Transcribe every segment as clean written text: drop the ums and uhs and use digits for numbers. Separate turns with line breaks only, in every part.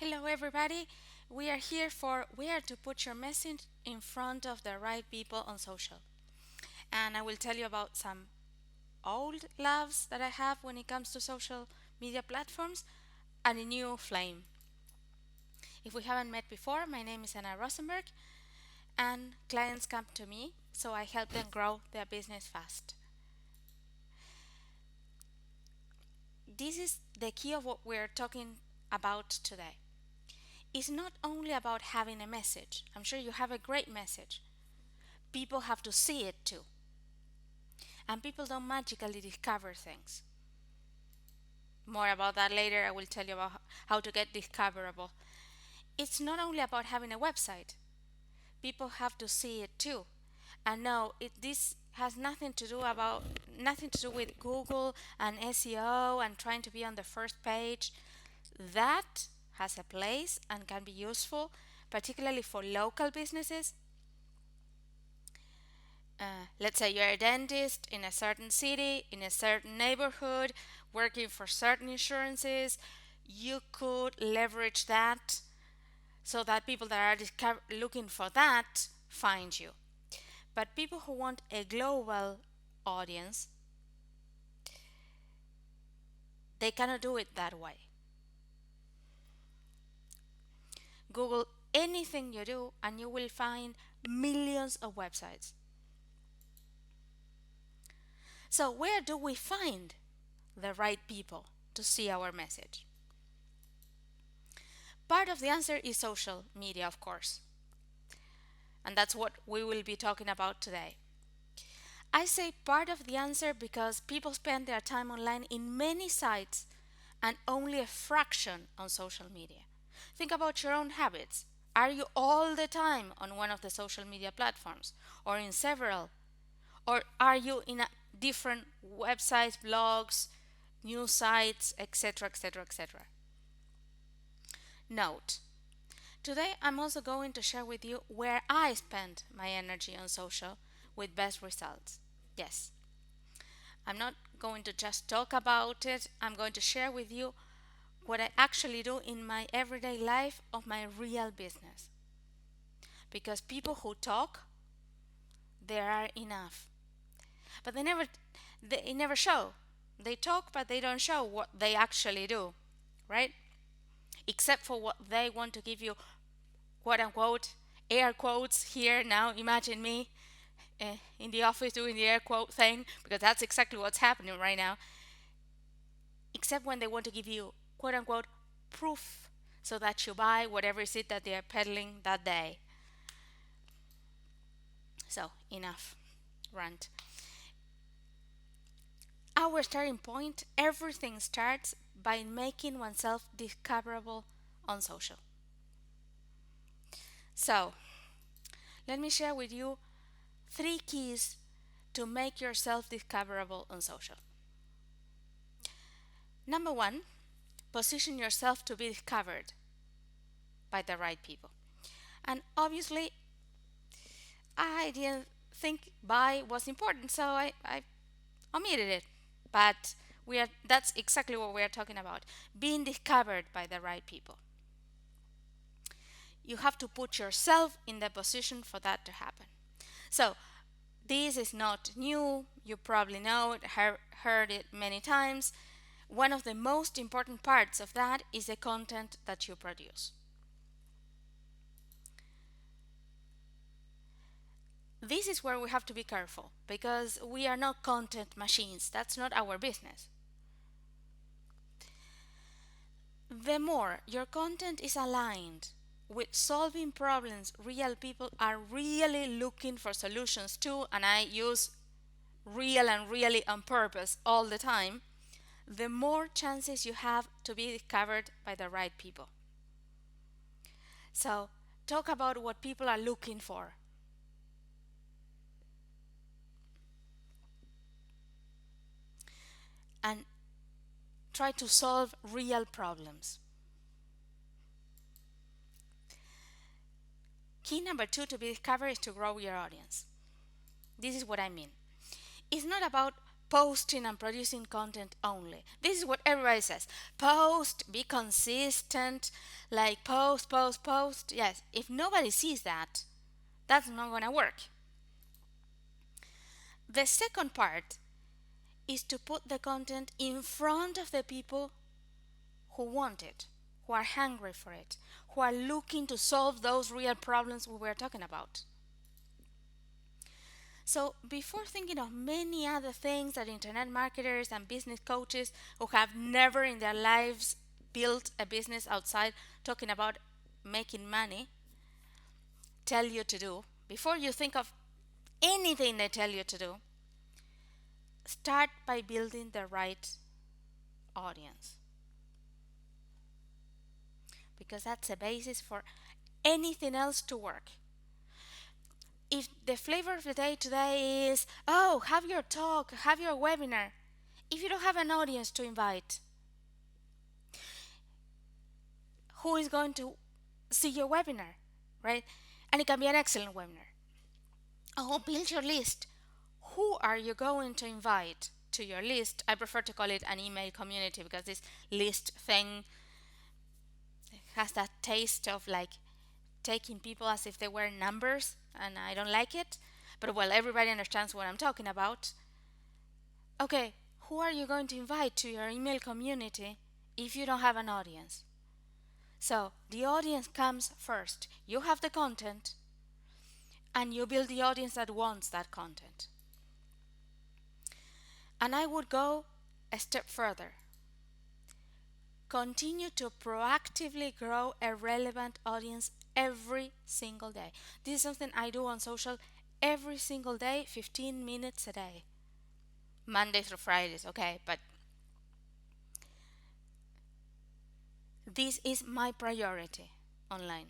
Hello, everybody. We are here for where to put your message in front of the right people on social. And I will tell you about some old loves that I have when it comes to social media platforms and a new flame. If we haven't met before, my name is Anna Rosenberg, and clients come to me, so I help them grow their business fast. This is the key of what we're talking about today. It's not only about having a message. I'm sure you have a great message. People have to see it too. And people don't magically discover things. More about that later. I will tell you about how to get discoverable. It's not only about having a website. People have to see it too. And no, this has nothing to do with Google and SEO and trying to be on the first page. That has a place and can be useful, particularly for local businesses. Let's say you're a dentist in a certain city, in a certain neighborhood, working for certain insurances. You could leverage that so that people that are looking for that find you. But people who want a global audience, they cannot do it that way. Google anything you do and you will find millions of websites. So, where do we find the right people to see our message? Part of the answer is social media, of course. And that's what we will be talking about today. I say part of the answer because people spend their time online in many sites and only a fraction on social media. Think about your own habits. Are you all the time on one of the social media platforms or in several? Or are you in different websites, blogs, news sites, etc., etc., etc.? Note: today I'm also going to share with you where I spend my energy on social with best results. Yes, I'm not going to just talk about it, I'm going to share with you what I actually do in my everyday life of my real business. Because people who talk, there are enough. But they never show. They talk but they don't show what they actually do, right? Except for what they want to give you, quote unquote, air quotes here now. Imagine me in the office doing the air quote thing, because that's exactly what's happening right now. Except when they want to give you, quote unquote, proof so that you buy whatever it is that they are peddling that day. So, enough rant. Our starting point, everything starts by making oneself discoverable on social. So, let me share with you 3 keys to make yourself discoverable on social. Number 1, position yourself to be discovered by the right people. And obviously, I didn't think buy was important, so I omitted it. But that's exactly what we are talking about, being discovered by the right people. You have to put yourself in the position for that to happen. So, this is not new. You probably know it, heard it many times. One of the most important parts of that is the content that you produce. This is where we have to be careful because we are not content machines. That's not our business. The more your content is aligned with solving problems real people are really looking for solutions to, and I use real and really on purpose all the time, the more chances you have to be discovered by the right people. So, talk about what people are looking for. And try to solve real problems. Key number 2 to be discovered is to grow your audience. This is what I mean. It's not about posting and producing content only. This is what everybody says. Post, be consistent, like post, post, post. Yes, if nobody sees that, that's not going to work. The second part is to put the content in front of the people who want it, who are hungry for it, who are looking to solve those real problems we were talking about. So, before thinking of many other things that internet marketers and business coaches who have never in their lives built a business outside talking about making money tell you to do, before you think of anything they tell you to do, start by building the right audience. Because that's a basis for anything else to work. If the flavor of the day today is, oh, have your talk, have your webinar, if you don't have an audience to invite, who is going to see your webinar, right? And it can be an excellent webinar. Oh, build your list. Who are you going to invite to your list? I prefer to call it an email community because this list thing has that taste of like taking people as if they were numbers, and I don't like it. But well, everybody understands what I'm talking about. Okay, who are you going to invite to your email community if you don't have an audience? So the audience comes first. You have the content and you build the audience that wants that content. And I would go a step further. Continue to proactively grow a relevant audience every single day. This is something I do on social every single day, 15 minutes a day. Monday through Fridays, okay, but this is my priority online.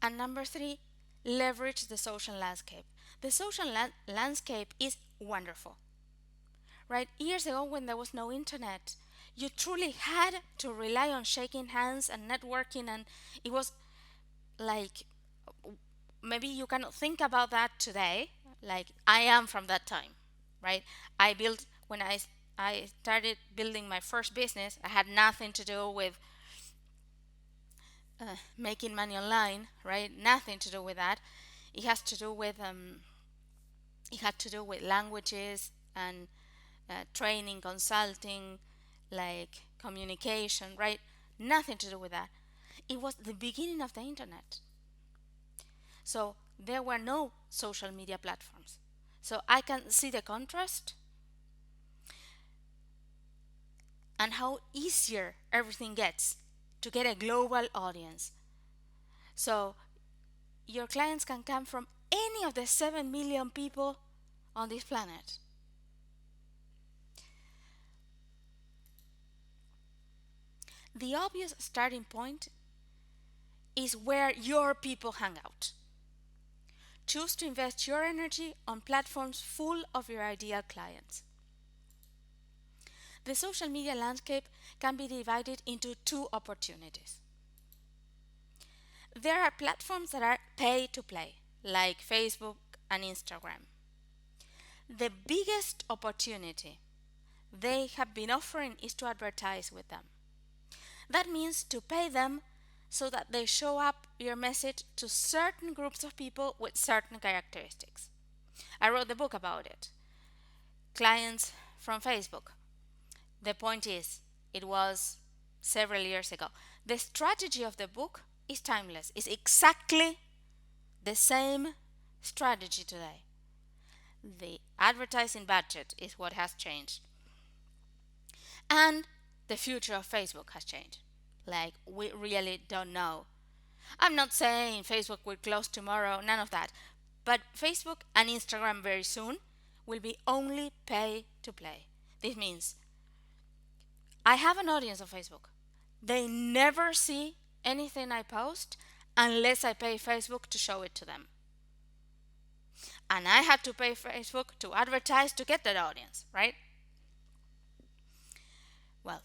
And number 3, leverage the social landscape. The social landscape is wonderful. Right? Years ago, when there was no internet, you truly had to rely on shaking hands and networking, and it was like, maybe you cannot think about that today. Like, I am from that time, right? I built, when I started building my first business, I had nothing to do with making money online, right? Nothing to do with that. It has to do with it had to do with languages and training, consulting, like communication, right? Nothing to do with that. It was the beginning of the internet. So there were no social media platforms. So I can see the contrast and how easier everything gets to get a global audience. So your clients can come from any of the 7 million people on this planet. The obvious starting point is where your people hang out. Choose to invest your energy on platforms full of your ideal clients. The social media landscape can be divided into 2 opportunities. There are platforms that are pay to play, like Facebook and Instagram. The biggest opportunity they have been offering is to advertise with them. That means to pay them so that they show up your message to certain groups of people with certain characteristics. I wrote the book about it. Clients from Facebook. The point is, it was several years ago. The strategy of the book is timeless. It's exactly the same strategy today. The advertising budget is what has changed. And the future of Facebook has changed. Like, we really don't know. I'm not saying Facebook will close tomorrow, none of that. But Facebook and Instagram very soon will be only pay to play. This means I have an audience on Facebook. They never see anything I post unless I pay Facebook to show it to them. And I had to pay Facebook to advertise to get that audience, right? Well,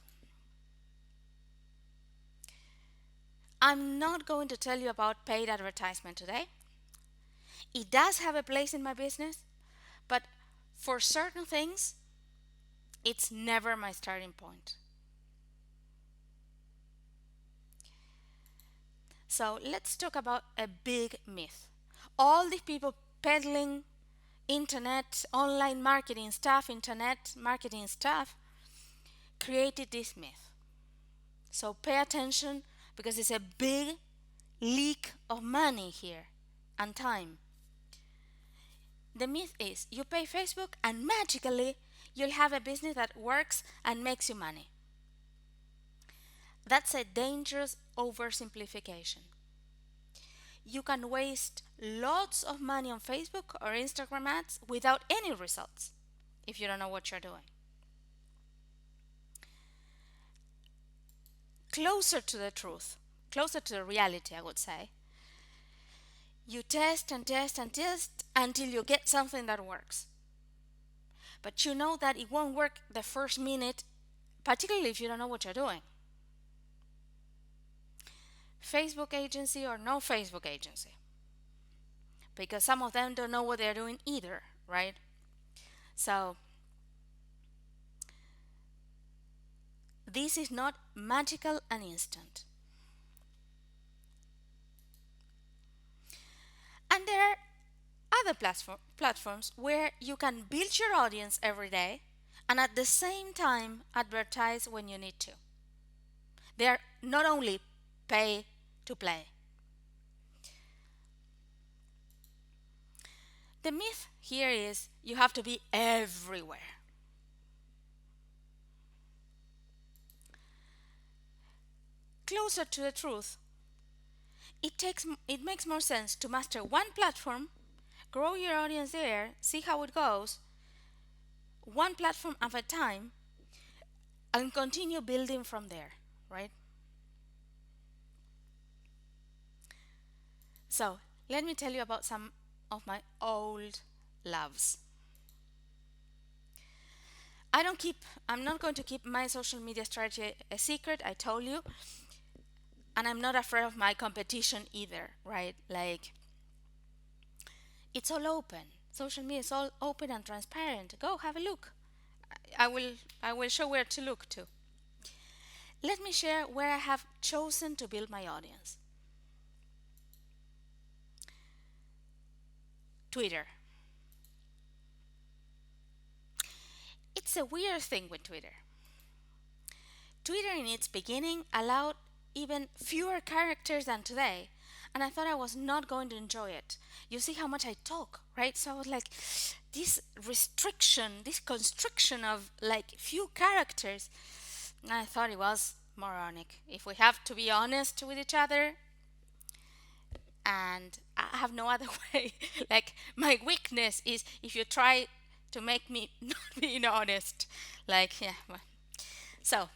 I'm not going to tell you about paid advertisement today. It does have a place in my business, but for certain things, it's never my starting point. So let's talk about a big myth. All these people peddling internet, online marketing stuff, internet marketing stuff, created this myth. So pay attention because it's a big leak of money here and time. The myth is you pay Facebook and magically you'll have a business that works and makes you money. That's a dangerous oversimplification. You can waste lots of money on Facebook or Instagram ads without any results if you don't know what you're doing. Closer to the truth, closer to the reality, I would say. You test and test and test until you get something that works. But you know that it won't work the first minute, particularly if you don't know what you're doing. Facebook agency or no Facebook agency. Because some of them don't know what they're doing either, right? So, this is not magical and instant. And there are other platforms where you can build your audience every day and at the same time advertise when you need to. They are not only pay to play. The myth here is you have to be everywhere. Closer to the truth, it makes more sense to master one platform, grow your audience there, see how it goes, one platform at a time, and continue building from there, right? So, let me tell you about some of my old loves. I'm not going to keep my social media strategy a secret, I told you. And I'm not afraid of my competition either, right? Like, it's all open. Social media is all open and transparent. Go have a look. I will show where to look to. Let me share where I have chosen to build my audience. Twitter. It's a weird thing with Twitter. Twitter in its beginning allowed even fewer characters than today, and I thought I was not going to enjoy it. You see how much I talk, right? So I was like, this restriction, this constriction of like few characters, I thought it was moronic. If we have to be honest with each other, and I have no other way. Like, my weakness is if you try to make me not being honest. Like, yeah. Well. So,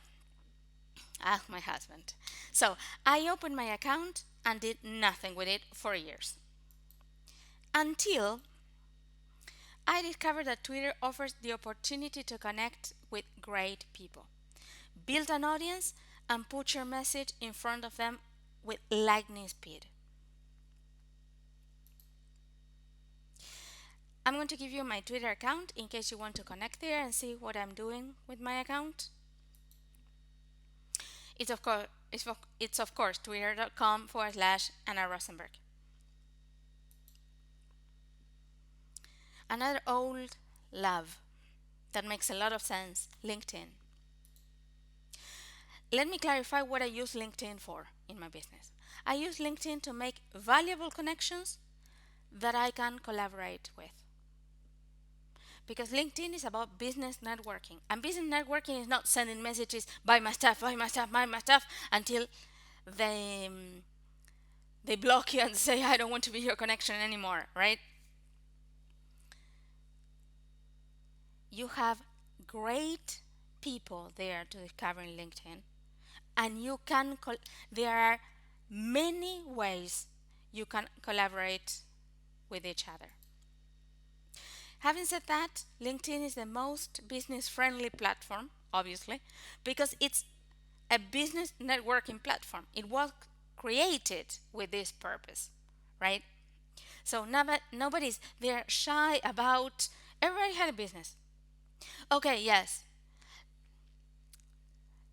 my husband. So, I opened my account and did nothing with it for years. Until I discovered that Twitter offers the opportunity to connect with great people. Build an audience and put your message in front of them with lightning speed. I'm going to give you my Twitter account in case you want to connect there and see what I'm doing with my account. It's of course twitter.com/Anna Rosenberg. Another old love that makes a lot of sense, LinkedIn. Let me clarify what I use LinkedIn for in my business. I use LinkedIn to make valuable connections that I can collaborate with. Because LinkedIn is about business networking. And business networking is not sending messages, buy my stuff, buy my stuff, buy my stuff, until they block you and say, I don't want to be your connection anymore, right? You have great people there to discover in LinkedIn. And you can, there are many ways you can collaborate with each other. Having said that, LinkedIn is the most business-friendly platform, obviously, because it's a business networking platform. It was created with this purpose, right? So nobody's they're shy about everybody had a business. Okay, yes,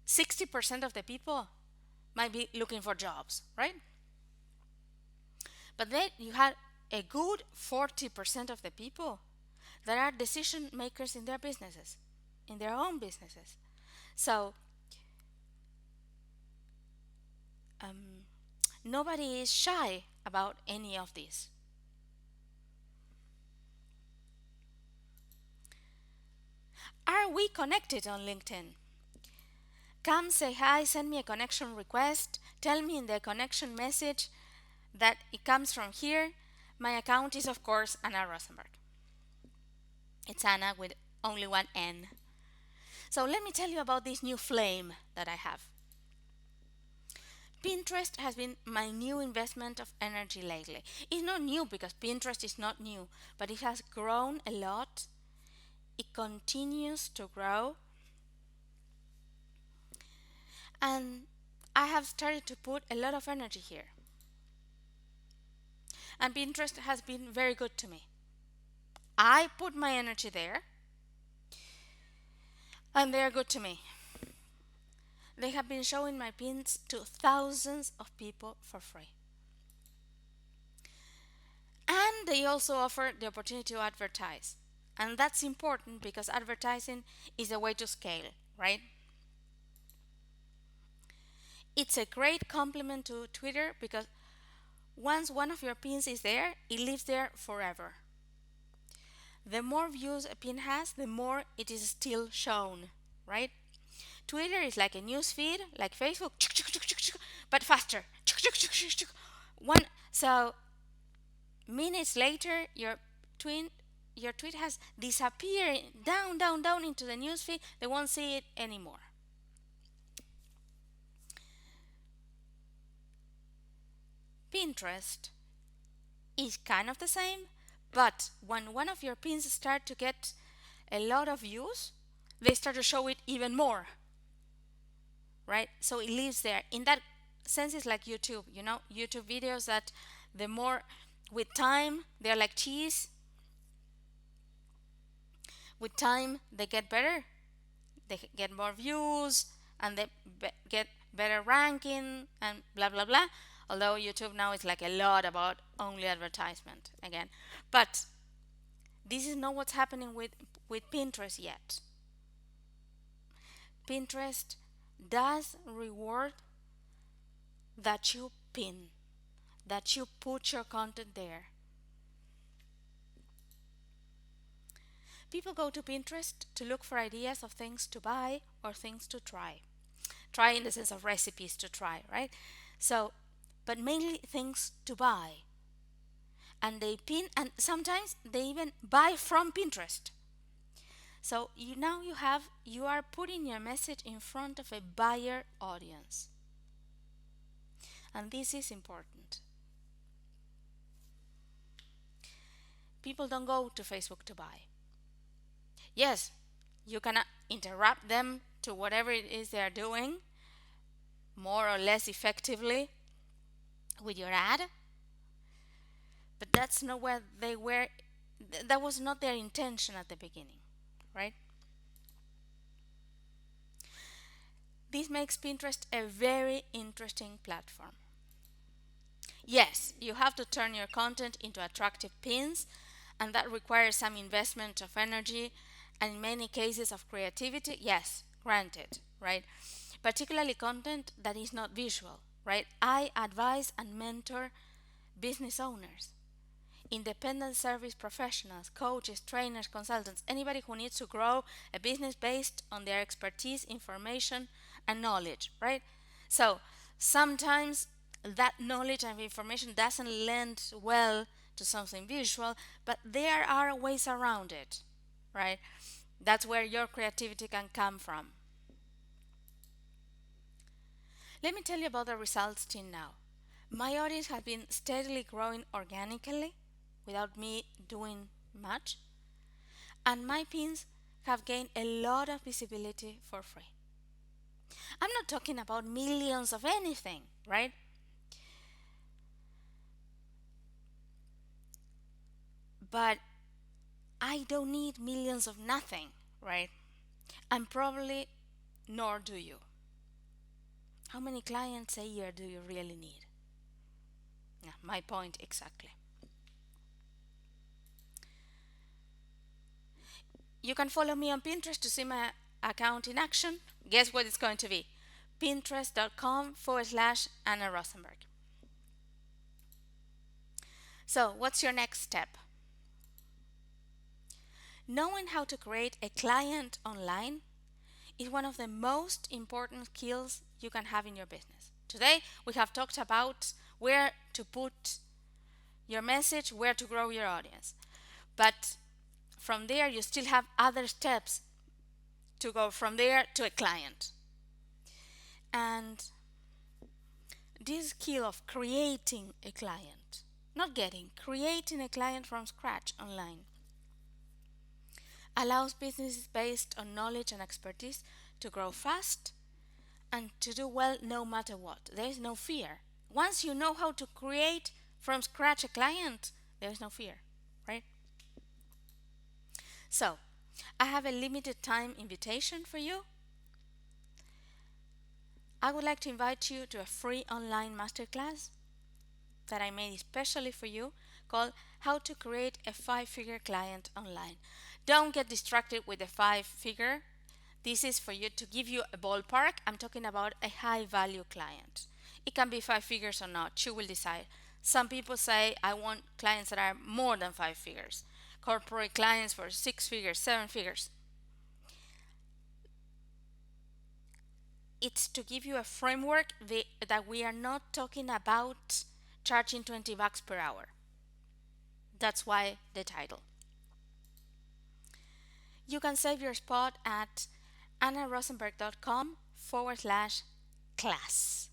60% of the people might be looking for jobs, right? But then you had a good 40% of the people that are decision makers in their businesses, in their own businesses. So um, nobody is shy about any of these. Are we connected on LinkedIn? Come say hi, send me a connection request, tell me in the connection message that it comes from here. My account is, of course, Anna Rosenberg. It's Anna with only one N. So let me tell you about this new flame that I have. Pinterest has been my new investment of energy lately. It's not new because Pinterest is not new, but it has grown a lot. It continues to grow. And I have started to put a lot of energy here. And Pinterest has been very good to me. I put my energy there, and they are good to me. They have been showing my pins to thousands of people for free. And they also offer the opportunity to advertise. And that's important because advertising is a way to scale, right? It's a great complement to Twitter because once one of your pins is there, it lives there forever. The more views a pin has, the more it is still shown, right? Twitter is like a news feed, like Facebook, but faster. One so minutes later, twin your tweet has disappeared down into the newsfeed. They won't see it anymore. Pinterest is kind of the same, but when one of your pins start to get a lot of views, they start to show it even more, right? So it lives there. In that sense, it's like YouTube. YouTube videos that the more with time they're like cheese. With time, they get better. They get more views and they get better ranking and blah blah blah. Although YouTube now is like a lot about only advertisement again. But this is not what's happening with Pinterest yet. Pinterest does reward that you pin, that you put your content there. People go to Pinterest to look for ideas of things to buy or things to try. Try in the sense of recipes to try, right? So, but mainly things to buy. And they pin, and sometimes they even buy from Pinterest. So you are putting your message in front of a buyer audience. And this is important. People don't go to Facebook to buy. Yes, you can interrupt them to whatever it is they are doing more or less effectively with your ad, but that's not where they were. That was not their intention at the beginning, right? This makes Pinterest a very interesting platform. Yes, you have to turn your content into attractive pins, and that requires some investment of energy and in many cases of creativity. Yes, granted, right? Particularly content that is not visual, right? I advise and mentor business owners, independent service professionals, coaches, trainers, consultants, anybody who needs to grow a business based on their expertise, information, and knowledge, right? So sometimes that knowledge and information doesn't lend well to something visual, but there are ways around it, right? That's where your creativity can come from. Let me tell you about the results till now. My audience has been steadily growing organically without me doing much, and my pins have gained a lot of visibility for free. I'm not talking about millions of anything, right? But I don't need millions of nothing, right? And probably nor do you. How many clients a year do you really need? Yeah, my point exactly. You can follow me on Pinterest to see my account in action. Guess what it's going to be? Pinterest.com/Anna Rosenberg. So, what's your next step? Knowing how to create a client online is one of the most important skills you can have in your business. Today, we have talked about where to put your message, where to grow your audience. But from there, you still have other steps to go from there to a client. And this skill of creating a client, not getting, creating a client from scratch online, allows businesses based on knowledge and expertise to grow fast and to do well no matter what. There is no fear. Once you know how to create from scratch a client, there is no fear, right? So, I have a limited time invitation for you. I would like to invite you to a free online masterclass that I made especially for you called How to Create a Five-Figure Client Online. Don't get distracted with the five-figure. This is for you to give you a ballpark. I'm talking about a high-value client. It can be five figures or not. You will decide. Some people say, I want clients that are more than five figures. Corporate clients for six figures, seven figures. It's to give you a framework that we are not talking about charging $20 per hour. That's why the title. You can save your spot at annarosenberg.com/class.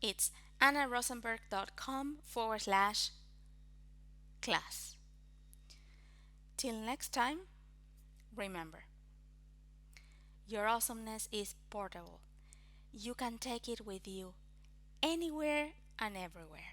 It's annarosenberg.com/class. Till next time, remember, your awesomeness is portable. You can take it with you anywhere and everywhere.